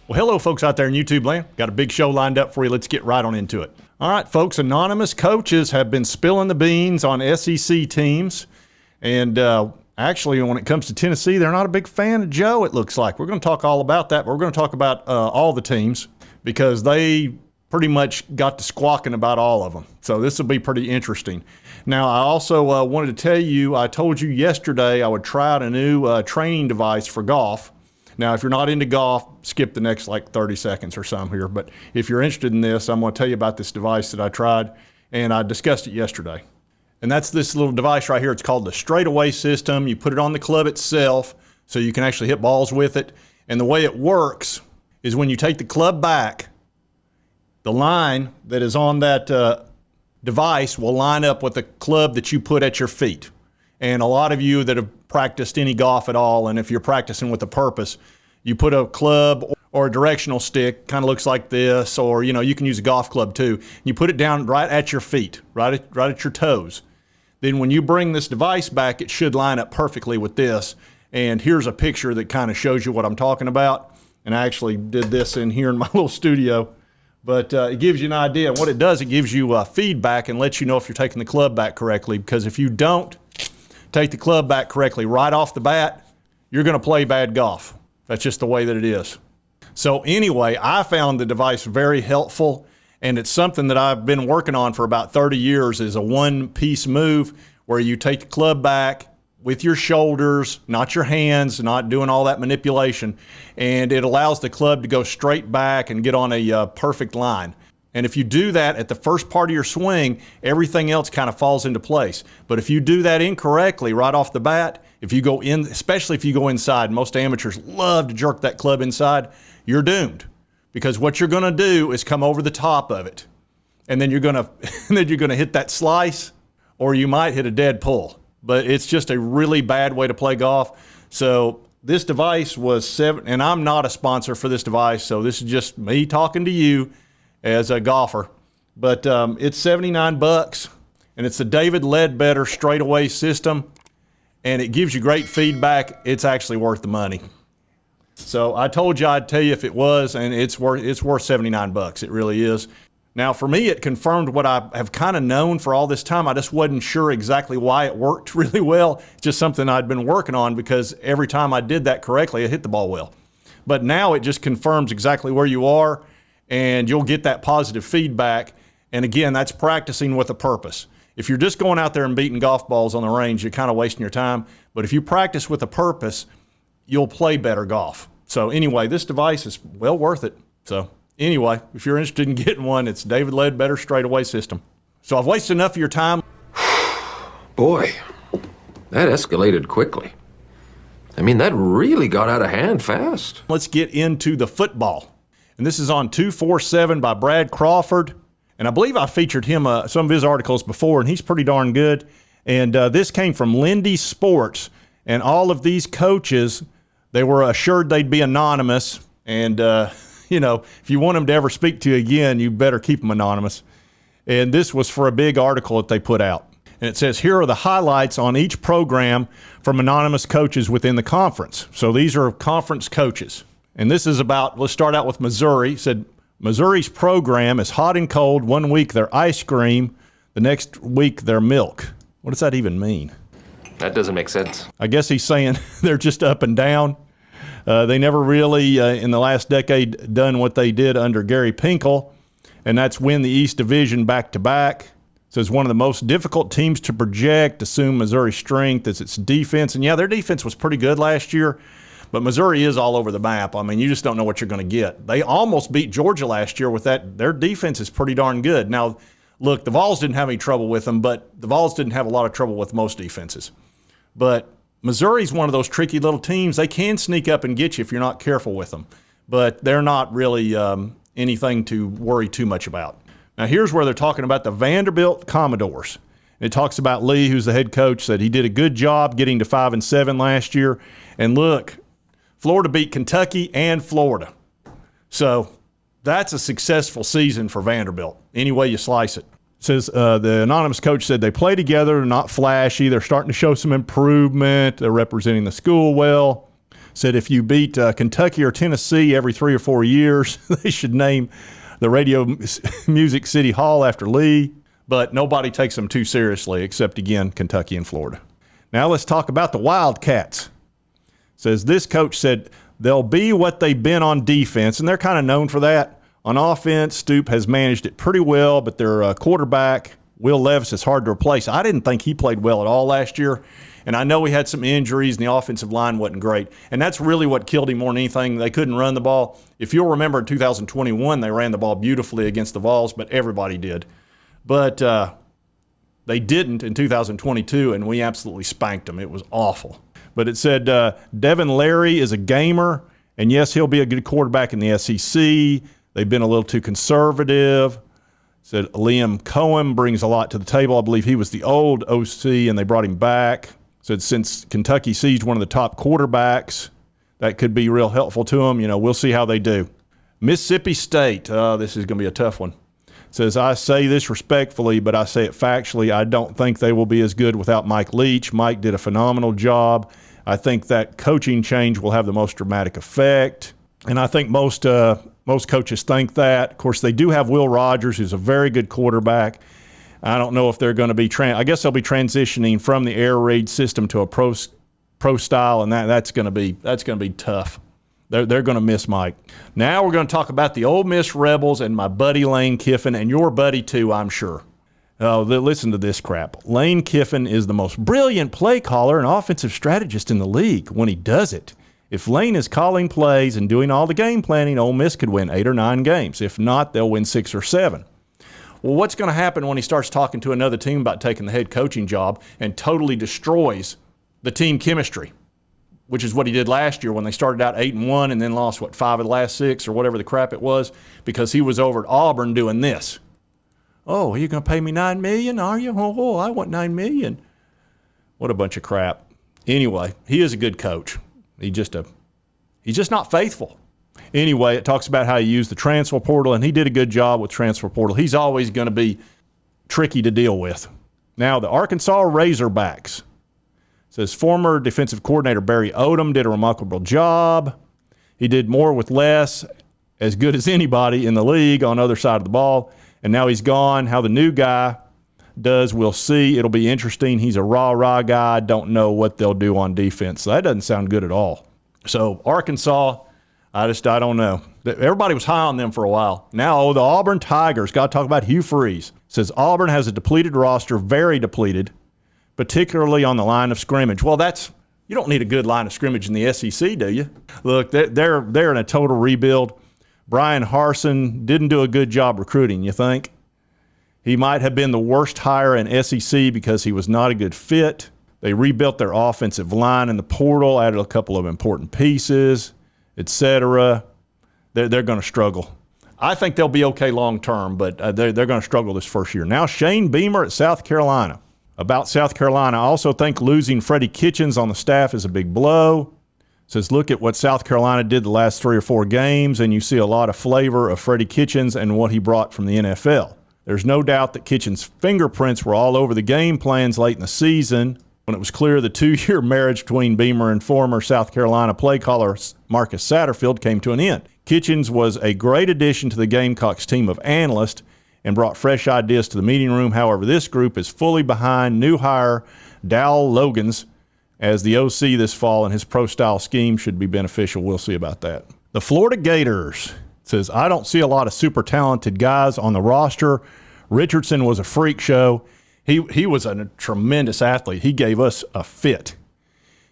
Well, hello, folks out there in YouTube land. Got a big show lined up for you. Let's get right on into it. All right, folks, anonymous coaches have been spilling the beans on SEC teams. And actually, when it comes to Tennessee, they're not a big fan of Joe, it looks like. We're going to talk all about that, but we're going to talk about all the teams because they pretty much got to squawking about all of them. So this will be pretty interesting. Now, I also wanted to tell you, I told you yesterday I would try out a new training device for golf. Now, if you're not into golf, skip the next like 30 seconds or something here. But if you're interested in this, I'm going to tell you about this device that I tried, and I discussed it yesterday. And that's this little device right here. It's called the straightaway system. You put it on the club itself so you can actually hit balls with it. And the way it works is when you take the club back, the line that is on that device will line up with the club that you put at your feet. And a lot of you that have practiced any golf at all, and if you're practicing with a purpose, you put a club or a directional stick, kind of looks like this, or you can use a golf club too. You put it down right at your feet, right at your toes. Then when you bring this device back, it should line up perfectly with this. And here's a picture that kind of shows you what I'm talking about. And I actually did this in here in my little studio. But it gives you an idea. What it does, it gives you feedback and lets you know if you're taking the club back correctly. Because if you don't take the club back correctly right off the bat, you're going to play bad golf. That's just the way that it is. So anyway, I found the device very helpful, and it's something that I've been working on for about 30 years is a one-piece move where you take the club back with your shoulders, not your hands, not doing all that manipulation, and it allows the club to go straight back and get on a perfect line. And if you do that at the first part of your swing, everything else kind of falls into place. But if you do that incorrectly right off the bat, if you go in, especially if you go inside, most amateurs love to jerk that club inside, you're doomed. Because what you're going to do is come over the top of it. And then you're going to hit that slice, or you might hit a dead pull. But it's just a really bad way to play golf. So this device was and I'm not a sponsor for this device, so this is just me talking to you as a golfer. But it's $79, and it's the David Ledbetter straightaway system, and it gives you great feedback. It's actually worth the money. So I told you I'd tell you if it was, and it's worth $79. It really is. Now, for me, it confirmed what I have kind of known for all this time. I just wasn't sure exactly why it worked really well. It's just something I'd been working on because every time I did that correctly, I hit the ball well. But now it just confirms exactly where you are, and you'll get that positive feedback. And again, that's practicing with a purpose. If you're just going out there and beating golf balls on the range, you're kind of wasting your time. But if you practice with a purpose, you'll play better golf. So anyway, this device is well worth it. So anyway, if you're interested in getting one, it's David Ledbetter straightaway system. So I've wasted enough of your time. Boy, that escalated quickly. I mean, that really got out of hand fast. Let's get into the football. And this is on 247 by Brad Crawford. And I believe I featured him some of his articles before, and he's pretty darn good. And this came from Lindy Sports. And all of these coaches, they were assured they'd be anonymous. And, if you want them to ever speak to you again, you better keep them anonymous. And this was for a big article that they put out. And it says, here are the highlights on each program from anonymous coaches within the conference. So these are conference coaches. And this is about, let's start out with Missouri. It said, Missouri's program is hot and cold. 1 week they're ice cream. The next week they're milk. What does that even mean? That doesn't make sense. I guess he's saying they're just up and down. They never really, in the last decade, done what they did under Gary Pinkel, and that's win the East Division back-to-back. It says one of the most difficult teams to project, assume Missouri's strength is its defense. And, yeah, their defense was pretty good last year, but Missouri is all over the map. I mean, you just don't know what you're going to get. They almost beat Georgia last year with that. Their defense is pretty darn good. Now, look, the Vols didn't have any trouble with them, but the Vols didn't have a lot of trouble with most defenses. But Missouri's one of those tricky little teams. They can sneak up and get you if you're not careful with them, but they're not really anything to worry too much about. Now, here's where they're talking about the Vanderbilt Commodores. It talks about Lee, who's the head coach, said he did a good job getting to 5-7 last year. And look, Florida beat Kentucky and Florida. So that's a successful season for Vanderbilt, any way you slice it. It says the anonymous coach said they play together, not flashy. They're starting to show some improvement. They're representing the school well. Said if you beat Kentucky or Tennessee every 3 or 4 years, they should name the Radio Music City Hall after Lee. But nobody takes them too seriously except, again, Kentucky and Florida. Now let's talk about the Wildcats. Says this coach said they'll be what they've been on defense, and they're kind of known for that. On offense, Stoop has managed it pretty well, but their quarterback, Will Levis, is hard to replace. I didn't think he played well at all last year, and I know he had some injuries, and the offensive line wasn't great. And that's really what killed him more than anything. They couldn't run the ball. If you'll remember in 2021, they ran the ball beautifully against the Vols, but everybody did. But they didn't in 2022, and we absolutely spanked them. It was awful. But it said Devin Larry is a gamer, and yes, he'll be a good quarterback in the SEC. They've been a little too conservative. Said Liam Cohen brings a lot to the table. I believe he was the old OC, and they brought him back. Said since Kentucky seized one of the top quarterbacks, that could be real helpful to them. We'll see how they do. Mississippi State. This is going to be a tough one. Says, I say this respectfully, but I say it factually. I don't think they will be as good without Mike Leach. Mike did a phenomenal job. I think that coaching change will have the most dramatic effect. And I think most coaches think that. Of course, they do have Will Rogers, who's a very good quarterback. I don't know if they're going to be I guess they'll be transitioning from the air raid system to a pro style, and that's going to be tough. They're going to miss Mike. Now we're going to talk about the Ole Miss Rebels and my buddy Lane Kiffin, and your buddy too, I'm sure. Listen to this crap. Lane Kiffin is the most brilliant play caller and offensive strategist in the league when he does it. If Lane is calling plays and doing all the game planning, Ole Miss could win 8 or 9 games. If not, they'll win 6 or 7. Well, what's going to happen when he starts talking to another team about taking the head coaching job and totally destroys the team chemistry, which is what he did last year when they started out 8-1 and then lost, 5 of the last 6 or whatever the crap it was, because he was over at Auburn doing this. Oh, are you going to pay me $9 million, are you? Oh, I want $9 million. What a bunch of crap. Anyway, he is a good coach. He's just not faithful. Anyway, it talks about how he used the transfer portal, and he did a good job with transfer portal. He's always going to be tricky to deal with. Now, the Arkansas Razorbacks. Says former defensive coordinator Barry Odom did a remarkable job. He did more with less, as good as anybody in the league on the other side of the ball. And now he's gone. How the new guy does, we'll see. It'll be interesting. He's a rah-rah guy. Don't know what they'll do on defense. So that doesn't sound good at all. So Arkansas, I don't know. Everybody was high on them for a while. Now the Auburn Tigers, got to talk about Hugh Freeze. Says Auburn has a depleted roster, very depleted, particularly on the line of scrimmage. Well, you don't need a good line of scrimmage in the SEC, do you? Look, they're in a total rebuild. Brian Harsin didn't do a good job recruiting, you think? He might have been the worst hire in SEC because he was not a good fit. They rebuilt their offensive line in the portal, added a couple of important pieces, etc. They're going to struggle. I think they'll be okay long term, but they're going to struggle this first year. Now Shane Beamer at South Carolina. About South Carolina, I also think losing Freddie Kitchens on the staff is a big blow. Says, look at what South Carolina did the last 3 or 4 games, and you see a lot of flavor of Freddie Kitchens and what he brought from the NFL. There's no doubt that Kitchens' fingerprints were all over the game plans late in the season when it was clear the 2-year marriage between Beamer and former South Carolina play caller Marcus Satterfield came to an end. Kitchens was a great addition to the Gamecocks team of analysts and brought fresh ideas to the meeting room. However, this group is fully behind new hire Dal Logans as the OC this fall, and his pro-style scheme should be beneficial. We'll see about that. The Florida Gators says, I don't see a lot of super talented guys on the roster. Richardson was a freak show. He was a tremendous athlete. He gave us a fit.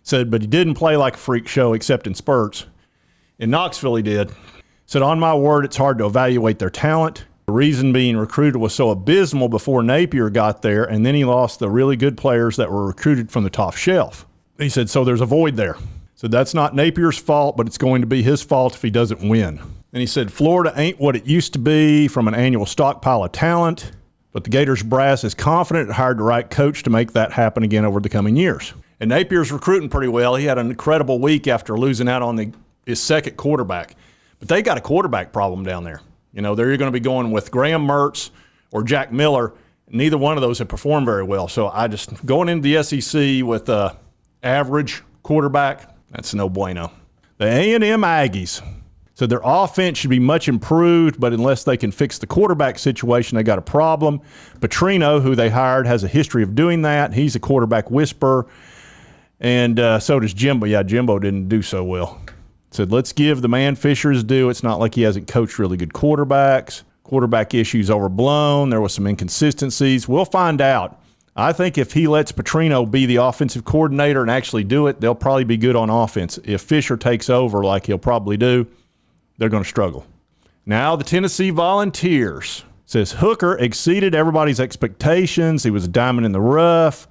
Said, but he didn't play like a freak show except in spurts. In Knoxville, he did. Said, on my word, it's hard to evaluate their talent. The reason being recruited was so abysmal before Napier got there, and then he lost the really good players that were recruited from the top shelf. He said, so there's a void there. So that's not Napier's fault, but it's going to be his fault if he doesn't win. And he said, Florida ain't what it used to be from an annual stockpile of talent, but the Gators brass is confident it hired the right coach to make that happen again over the coming years. And Napier's recruiting pretty well. He had an incredible week after losing out on his second quarterback. But they got a quarterback problem down there. They're going to be going with Graham Mertz or Jack Miller. Neither one of those have performed very well. So going into the SEC with average quarterback, that's no bueno. The A&M Aggies said their offense should be much improved, but unless they can fix the quarterback situation, they got a problem. Petrino, who they hired, has a history of doing that. He's a quarterback whisperer, and so does Jimbo. Yeah, Jimbo didn't do so well. Said, let's give the man Fisher his due. It's not like he hasn't coached really good quarterbacks. Quarterback issues overblown. There was some inconsistencies. We'll find out. I think if he lets Petrino be the offensive coordinator and actually do it, they'll probably be good on offense. If Fisher takes over like he'll probably do, they're going to struggle. Now the Tennessee Volunteers. Says Hooker exceeded everybody's expectations. He was a diamond in the rough.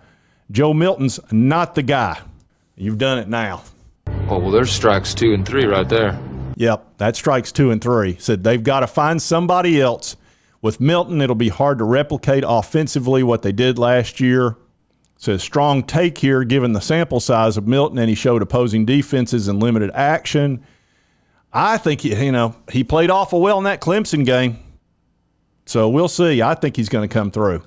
Joe Milton's not the guy. You've done it now. Oh, well, there's strikes 2 and 3 right there. Yep, that strikes 2 and 3. Said they've got to find somebody else. With Milton, it'll be hard to replicate offensively what they did last year. Says strong take here given the sample size of Milton, and he showed opposing defenses in limited action. I think, he played awful well in that Clemson game. So we'll see. I think he's going to come through.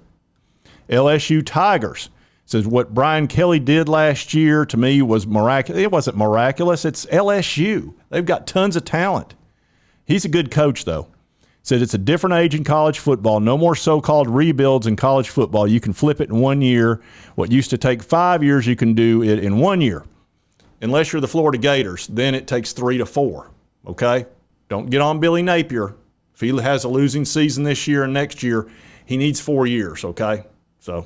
LSU Tigers. Says what Brian Kelly did last year to me was miraculous. It wasn't miraculous. It's LSU. They've got tons of talent. He's a good coach, though. Said it's a different age in college football. No more so-called rebuilds in college football. You can flip it in 1 year. What used to take 5 years, you can do it in 1 year. Unless you're the Florida Gators, then it takes 3 to 4. Okay? Don't get on Billy Napier. If he has a losing season this year and next year, he needs 4 years, okay? So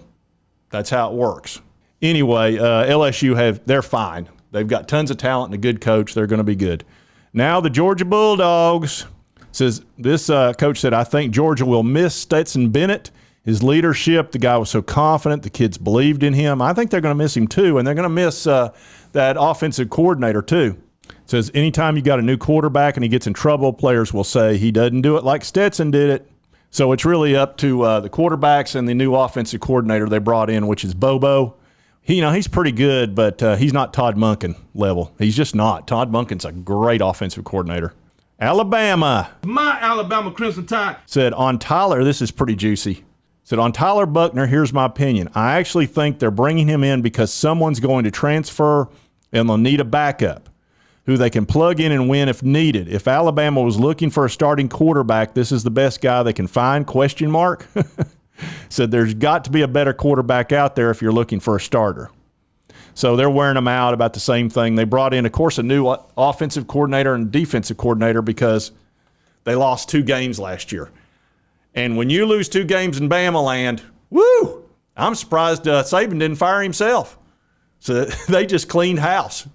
that's how it works. Anyway, LSU they're fine. They've got tons of talent and a good coach. They're going to be good. Now the Georgia Bulldogs. Says this coach said, I think Georgia will miss Stetson Bennett. His leadership, the guy was so confident. The kids believed in him. I think they're going to miss him too, and they're going to miss that offensive coordinator too. Says anytime you got a new quarterback and he gets in trouble, players will say he doesn't do it like Stetson did it. So it's really up to the quarterbacks and the new offensive coordinator they brought in, which is Bobo. He's pretty good, but he's not Todd Monken level. He's just not. Todd Monken's a great offensive coordinator. Alabama. My Alabama Crimson Tide. Said on Tyler, this is pretty juicy. Said on Tyler Buckner, here's my opinion. I actually think they're bringing him in because someone's going to transfer and they'll need a backup who they can plug in and win if needed. If Alabama was looking for a starting quarterback, this is the best guy they can find, ? Said there's got to be a better quarterback out there if you're looking for a starter. So they're wearing them out about the same thing. They brought in, of course, a new offensive coordinator and defensive coordinator because they lost 2 games last year. And when you lose 2 games in Bama land, woo, I'm surprised Saban didn't fire himself. So they just cleaned house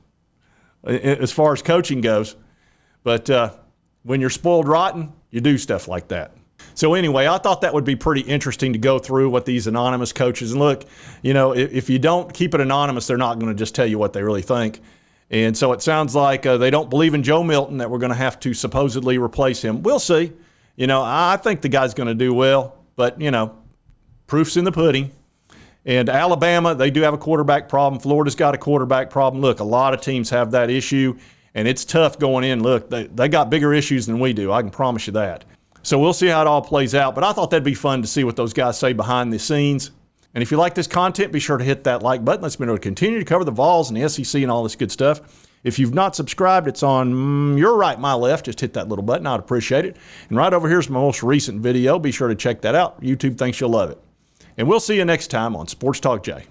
as far as coaching goes. But when you're spoiled rotten, you do stuff like that. So anyway, I thought that would be pretty interesting to go through what these anonymous coaches, and look, if you don't keep it anonymous, they're not going to just tell you what they really think. And so it sounds like they don't believe in Joe Milton, that we're going to have to supposedly replace him. We'll see. I think the guy's going to do well, but, proof's in the pudding. And Alabama, they do have a quarterback problem. Florida's got a quarterback problem. Look, a lot of teams have that issue, and it's tough going in. Look, they got bigger issues than we do. I can promise you that. So we'll see how it all plays out. But I thought that'd be fun to see what those guys say behind the scenes. And if you like this content, be sure to hit that like button. Let's be able to continue to cover the Vols and the SEC and all this good stuff. If you've not subscribed, it's on your right, my left. Just hit that little button. I'd appreciate it. And right over here is my most recent video. Be sure to check that out. YouTube thinks you'll love it. And we'll see you next time on Sports Talk Jay.